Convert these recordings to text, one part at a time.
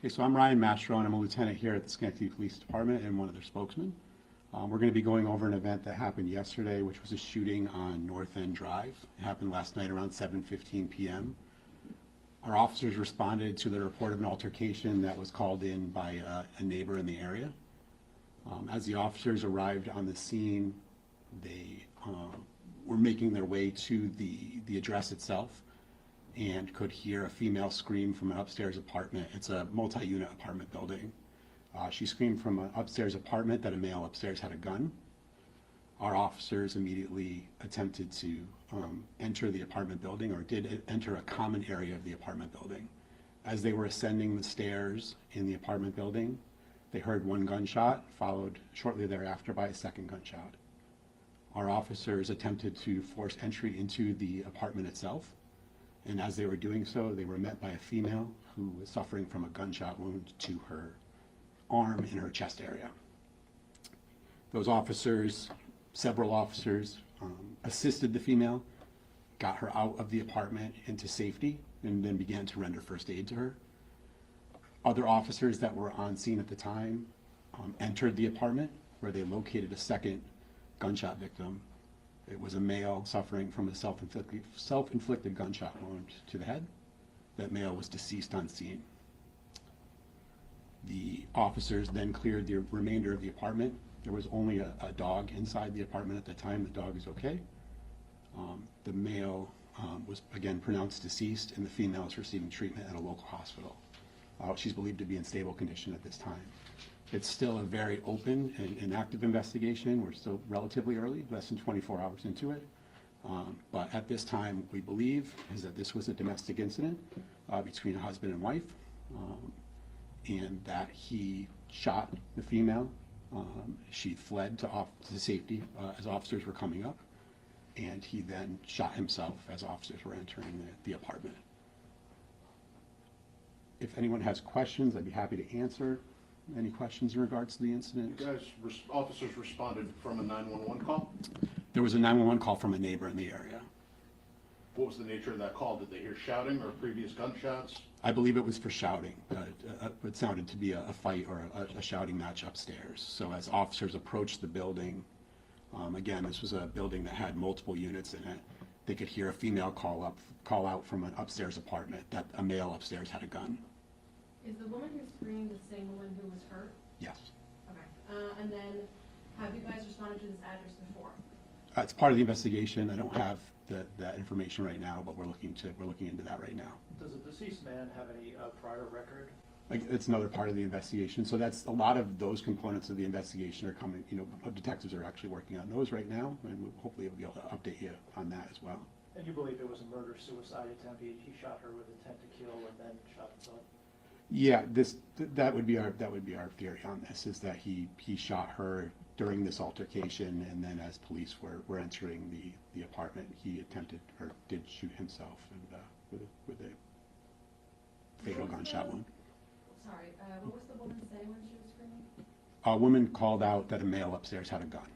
Okay, so I'm Ryan Mastro, and I'm a lieutenant here at the Schenectady Police Department and one of their spokesmen. We're going to be going over an event that happened yesterday, which was a shooting on North End Drive. It happened last night around 7:15 p.m. Our officers responded to the report of an altercation that was called in by a neighbor in the area. As the officers arrived on the scene, they were making their way to the address itself and could hear a female scream from an upstairs apartment. It's a multi-unit apartment building. She screamed from an upstairs apartment that a male upstairs had a gun. Our officers immediately attempted to enter the apartment building, or did enter a common area of the apartment building. As they were ascending the stairs in the apartment building, they heard one gunshot, followed shortly thereafter by a second gunshot. Our officers attempted to force entry into the apartment itself, and as they were doing so, they were met by a female who was suffering from a gunshot wound to her arm in her chest area. Those officers, several officers, assisted the female, got her out of the apartment into safety, and then began to render first aid to her. Other officers that were on scene at the time entered the apartment, where they located a second gunshot victim. It was a male suffering from a self-inflicted gunshot wound to the head. That male was deceased on scene. The officers then cleared the remainder of the apartment. There was only a dog inside the apartment at the time. The dog is okay. The male was again pronounced deceased, and the female is receiving treatment at a local hospital. She's believed to be in stable condition at this time. It's still a very open and active investigation. We're still relatively early, less than 24 hours into it. But at this time, we believe is that this was a domestic incident between a husband and wife, and that he shot the female. She fled to safety as officers were coming up, and he then shot himself as officers were entering the apartment. If anyone has questions, I'd be happy to answer. Any questions in regards to the incident? You guys, officers responded from a 911 call? There was a 911 call from a neighbor in the area. What was the nature of that call? Did they hear shouting or previous gunshots? I believe it was for shouting. It sounded to be a fight or a shouting match upstairs. So as officers approached the building, again, this was a building that had multiple units in it, they could hear a female call out from an upstairs apartment that a male upstairs had a gun. Is the woman who screamed the same woman who was hurt? Yes. Okay. And then, have you guys responded to this address before? It's part of the investigation. I don't have that information right now, but we're looking into that right now. Does the deceased man have any prior record? It's another part of the investigation. So that's a lot of those components of the investigation are coming. Detectives are actually working on those right now, and hopefully we'll be able to update you on that as well. And you believe it was a murder-suicide attempt? He shot her with intent to kill and then shot himself? Yeah, that would be our theory on this, is that he shot her during this altercation, and then as police were entering the apartment, he attempted or did shoot himself and with a fatal gunshot wound. Sorry, what was the woman saying when she was screaming? A woman called out that a male upstairs had a gun.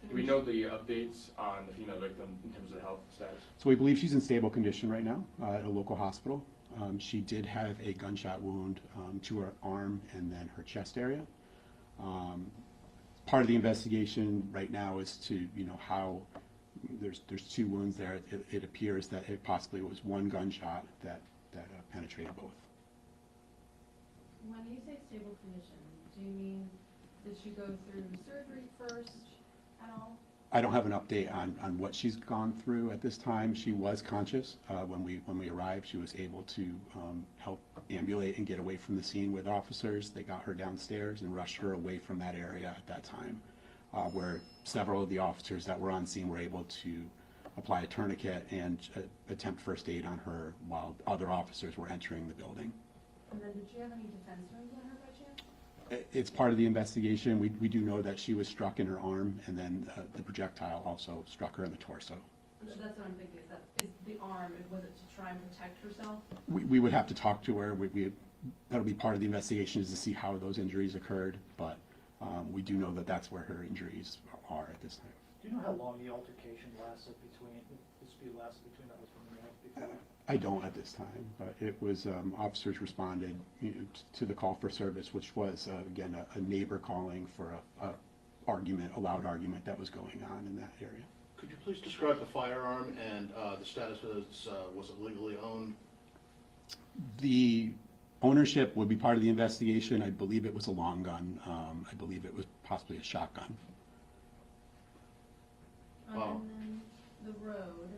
Do we know the updates on the female victim in terms of the health status? So we believe she's in stable condition right now at a local hospital. She did have a gunshot wound to her arm and then her chest area. Part of the investigation right now is to, how there's two wounds there. It appears that it possibly was one gunshot that penetrated both. When you say stable condition, do you mean did she go through surgery first at all? I don't have an update on what she's gone through at this time. She was conscious when we arrived. She was able to help ambulate and get away from the scene with officers. They got her downstairs and rushed her away from that area at that time, where several of the officers that were on scene were able to apply a tourniquet and attempt first aid on her while other officers were entering the building. And then did she have any defense wounds on her by chance? It's part of the investigation. We do know that she was struck in her arm, and then the projectile also struck her in the torso. So that's what I'm thinking, is the arm, was it to try and protect herself? We would have to talk to her. That'll be part of the investigation, is to see how those injuries occurred, but we do know that that's where her injuries are at this time. Do you know how long the altercation lasted between the husband and wife before? I don't at this time, but it was, officers responded, to the call for service, which was, again, a neighbor calling for a loud argument that was going on in that area. Could you please describe the firearm and the status of it? Was it legally owned? The ownership would be part of the investigation. I believe it was a long gun. I believe it was possibly a shotgun. Wow. And then the road,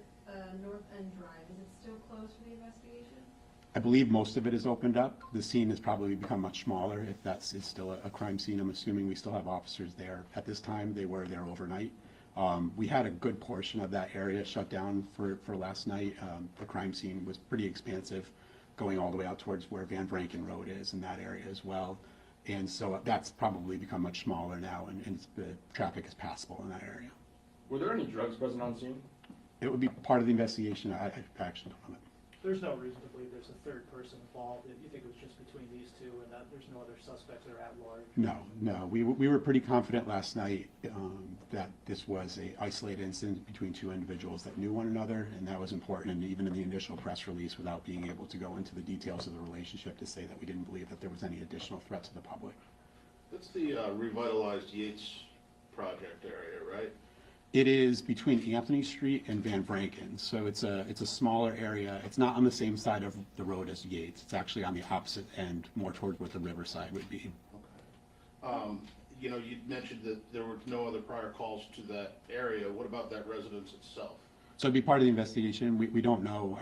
North End Drive, is it still closed for the investigation? I believe most of it is opened up. The scene has probably become much smaller. If it's still a crime scene, I'm assuming we still have officers there. At this time, they were there overnight. We had a good portion of that area shut down for last night. The crime scene was pretty expansive, going all the way out towards where Van Branken Road is in that area as well. And so that's probably become much smaller now, and the traffic is passable in that area. Were there any drugs present on scene? It would be part of the investigation. I actually don't know that. There's no reason to believe there's a third person involved. You think it was just between these two and that there's no other suspects that are at large? No. We were pretty confident last night that this was a isolated incident between two individuals that knew one another, and that was important. And even in the initial press release, without being able to go into the details of the relationship, to say that we didn't believe that there was any additional threat to the public. That's the revitalized Yates project area, right? It is between Anthony Street and Van Branken, so it's a smaller area. It's not on the same side of the road as Yates. It's actually on the opposite end, more toward what the riverside would be. Okay. You know, you mentioned that there were no other prior calls to that area. What about that residence itself? So it'd be part of the investigation. We don't know.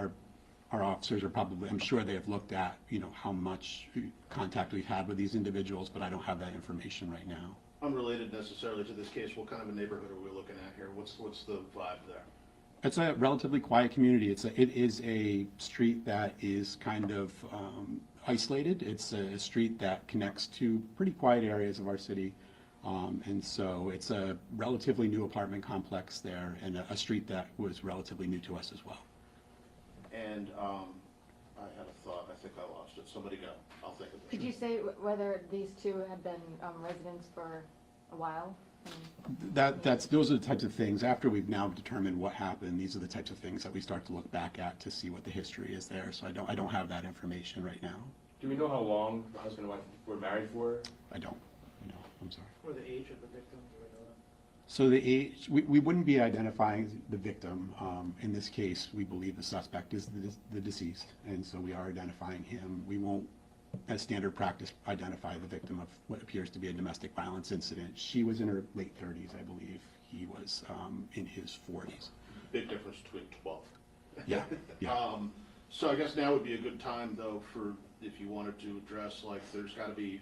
Our officers are probably, I'm sure they have looked at, how much contact we've had with these individuals, but I don't have that information right now. Unrelated necessarily to this case, what kind of a neighborhood are we looking at here? What's the vibe there? It's a relatively quiet community. It is a street that is kind of isolated. It's a street that connects to pretty quiet areas of our city. And so it's a relatively new apartment complex there, and a street that was relatively new to us as well. And I had a thought. I think I lost it. Somebody go. I'll think of it. Did you say whether these two had been residents for a while? Those are the types of things, after we've now determined what happened, these are the types of things that we start to look back at to see what the history is there. So I don't have that information right now. Do we know how long the husband and wife were married for? I don't. No, I'm sorry. Or the age of the victim, do we know that? So the age, we wouldn't be identifying the victim. In this case, we believe the suspect is the deceased, and so we are identifying him. We won't, as standard practice, identify the victim of what appears to be a domestic violence incident. She was in her late 30s, I believe. He was in his 40s. Big difference between 12. Yeah. So I guess now would be a good time, though, for if you wanted to address, like, there's got to be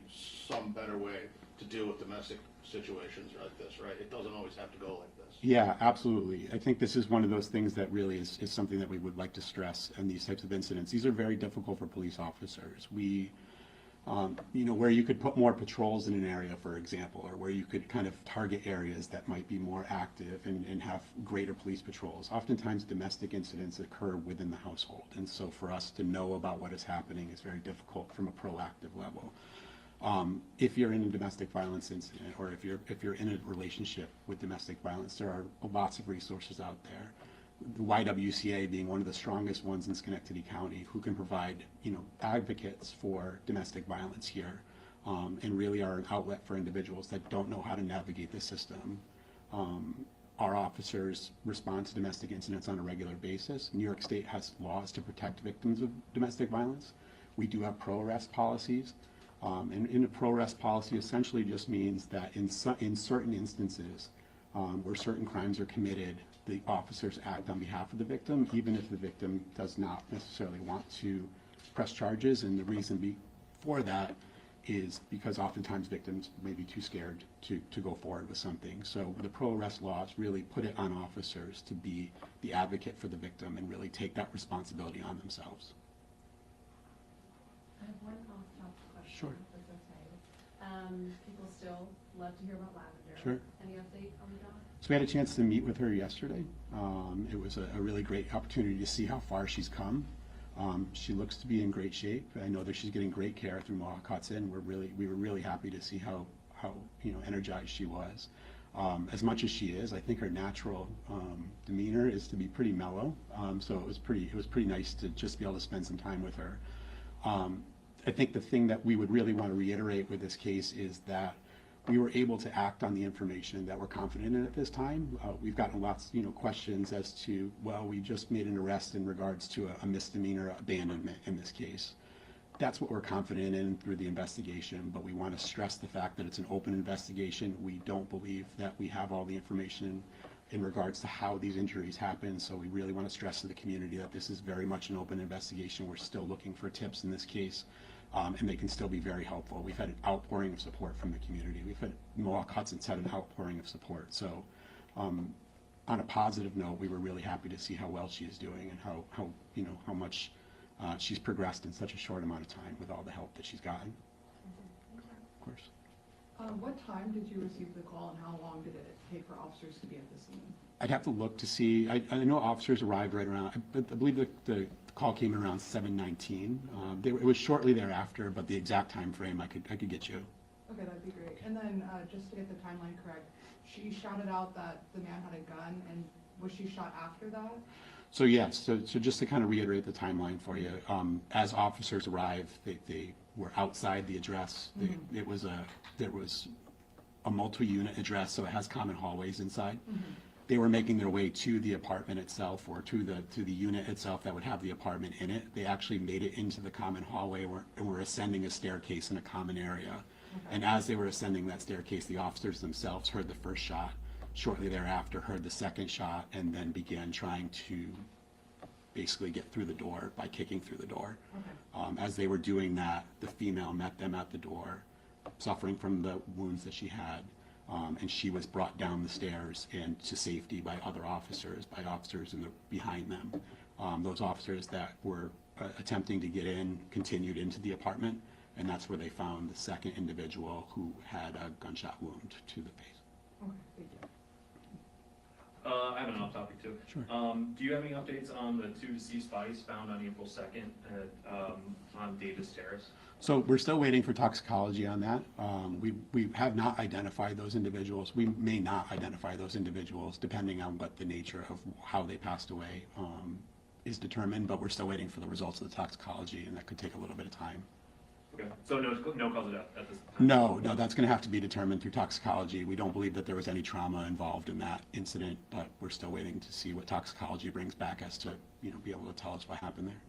some better way to deal with domestic situations like this, right? It doesn't always have to go like this. Yeah, absolutely. I think this is one of those things that really is something that we would like to stress in these types of incidents. These are very difficult for police officers. We, where you could put more patrols in an area, for example, or where you could kind of target areas that might be more active and have greater police patrols. Oftentimes domestic incidents occur within the household, and so for us to know about what is happening is very difficult from a proactive level. If you're in a domestic violence incident, or if you're in a relationship with domestic violence, there are lots of resources out there. The YWCA being one of the strongest ones in Schenectady County, who can provide, advocates for domestic violence here, and really are an outlet for individuals that don't know how to navigate the system. Our officers respond to domestic incidents on a regular basis. New York State has laws to protect victims of domestic violence. We do have pro-arrest policies. And a pro-arrest policy essentially just means that in certain instances where certain crimes are committed, the officers act on behalf of the victim, even if the victim does not necessarily want to press charges. And the reason for that is because oftentimes victims may be too scared to go forward with something. So the pro-arrest laws really put it on officers to be the advocate for the victim and really take that responsibility on themselves. I have one off-topic question. Sure. If that's okay. People still love to hear about Lavender. Sure. Any update on the dog? So we had a chance to meet with her yesterday. It was a really great opportunity to see how far she's come. She looks to be in great shape. I know that she's getting great care through Mohawk Hudson. We were really happy to see how energized she was. As much as she is, I think her natural demeanor is to be pretty mellow. So it was pretty nice to just be able to spend some time with her. I think the thing that we would really want to reiterate with this case is that we were able to act on the information that we're confident in at this time. We've gotten lots, questions as to, well, we just made an arrest in regards to a misdemeanor abandonment in this case. That's what we're confident in through the investigation, but we want to stress the fact that it's an open investigation. We don't believe that we have all the information in regards to how these injuries happen, so we really want to stress to the community that this is very much an open investigation. We're still looking for tips in this case, and they can still be very helpful. We've had an outpouring of support from the community. We've had Mohawk Hudson's had an outpouring of support. So on a positive note, we were really happy to see how well she is doing and how much she's progressed in such a short amount of time with all the help that she's gotten. Of course. What time did you receive the call, and how long did it take for officers to be at the scene? I'd have to look to see. I know officers arrived right around, I believe the call came around 7:19. It was shortly thereafter, but the exact time frame I could get you. Okay, that'd be great. And then, just to get the timeline correct, she shouted out that the man had a gun, and was she shot after that? So yes, so just to kind of reiterate the timeline for you, as officers arrived, they were outside the address. There was a multi-unit address, so it has common hallways inside. They were making their way to the apartment itself, or to the unit itself that would have the apartment in it. They actually made it into the common hallway and were ascending a staircase in a common area. Okay. And as they were ascending that staircase, the officers themselves heard the first shot. Shortly thereafter, heard the second shot, and then began trying to basically get through the door by kicking through the door. Okay. As they were doing that, the female met them at the door, suffering from the wounds that she had. And she was brought down the stairs and to safety by other officers, behind them. Those officers that were attempting to get in continued into the apartment, and that's where they found the second individual who had a gunshot wound to the face. Okay, thank you. I have an off-topic too. Sure. Do you have any updates on the 2 deceased bodies found on April 2nd on Davis Terrace? So we're still waiting for toxicology on that. We have not identified those individuals. We may not identify those individuals depending on what the nature of how they passed away is determined, but we're still waiting for the results of the toxicology, and that could take a little bit of time. Okay, so no cause of death at this time? No, that's going to have to be determined through toxicology. We don't believe that there was any trauma involved in that incident, but we're still waiting to see what toxicology brings back as to, be able to tell us what happened there.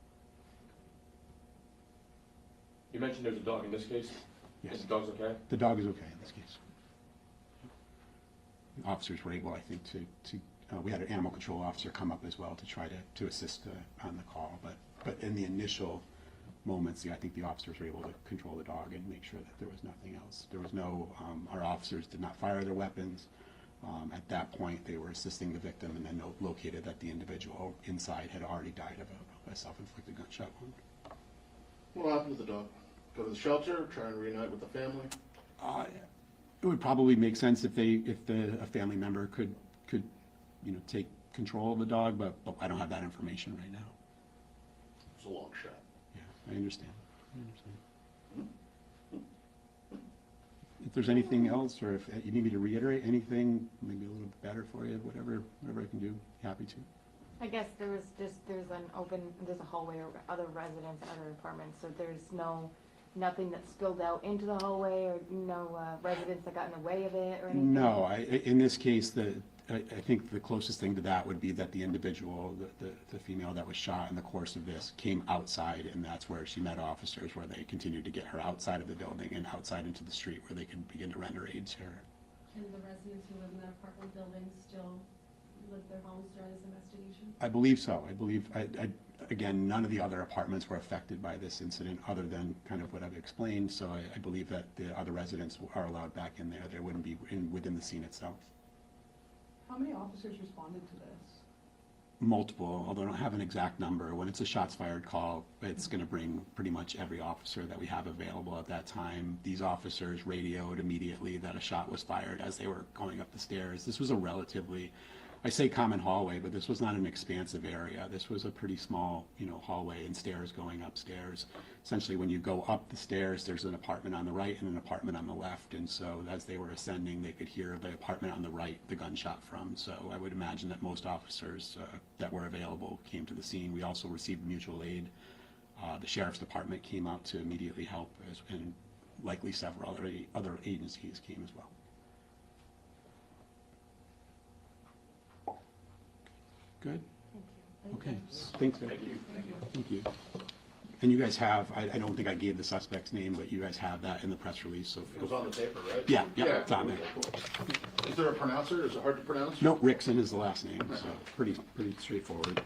You mentioned there's a dog in this case? Yes. Is the dog's okay? The dog is okay in this case. The officers were able, I think, we had an animal control officer come up as well to try to assist on the call, but in the initial moments, I think the officers were able to control the dog and make sure that there was nothing else. There was no, our officers did not fire their weapons. At that point, they were assisting the victim and then located that the individual inside had already died of a self-inflicted gunshot wound. What happened to the dog? Go to the shelter, try and reunite with the family? It would probably make sense if a family member could take control of the dog, but I don't have that information right now. It's a long shot. I understand. If there's anything else, or if you need me to reiterate anything, maybe a little better for you, whatever I can do, happy to. I guess there's a hallway or other residents, other apartments, so there's nothing that spilled out into the hallway, or no residents that got in the way of it or anything? No, in this case, I think the closest thing to that would be that the individual, the female that was shot in the course of this, came outside, and that's where she met officers, where they continued to get her outside of the building and outside into the street where they could begin to render aid to her. Can the residents who live in that apartment building still live their homes during this investigation? I believe so. I believe, again, none of the other apartments were affected by this incident other than kind of what I've explained, so I believe that the other residents are allowed back in there. They wouldn't be within the scene itself. How many officers responded to this? Multiple, although I don't have an exact number. When it's a shots fired call, it's going to bring pretty much every officer that we have available at that time. These officers radioed immediately that a shot was fired as they were going up the stairs. This was a relatively I say common hallway, but this was not an expansive area. This was a pretty small, hallway and stairs going upstairs. Essentially, when you go up the stairs, there's an apartment on the right and an apartment on the left. And so as they were ascending, they could hear the apartment on the right, the gunshot from. So I would imagine that most officers that were available came to the scene. We also received mutual aid. The sheriff's department came out to immediately help, and likely several other agencies came as well. Good? Okay. Thanks, Vic. Thank you. Thank you. And you guys have, I don't think I gave the suspect's name, but you guys have that in the press release, so. It was on the paper, right? Yeah, it's on there. Is there a pronouncer? Is it hard to pronounce? No, Rickson is the last name, so pretty straightforward.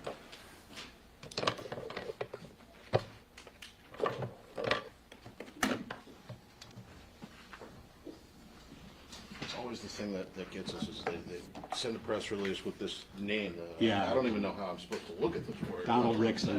It's always the thing that gets us is they send a press release with this name. Yeah. I don't even know how I'm supposed to look at this word. Donald Rickson.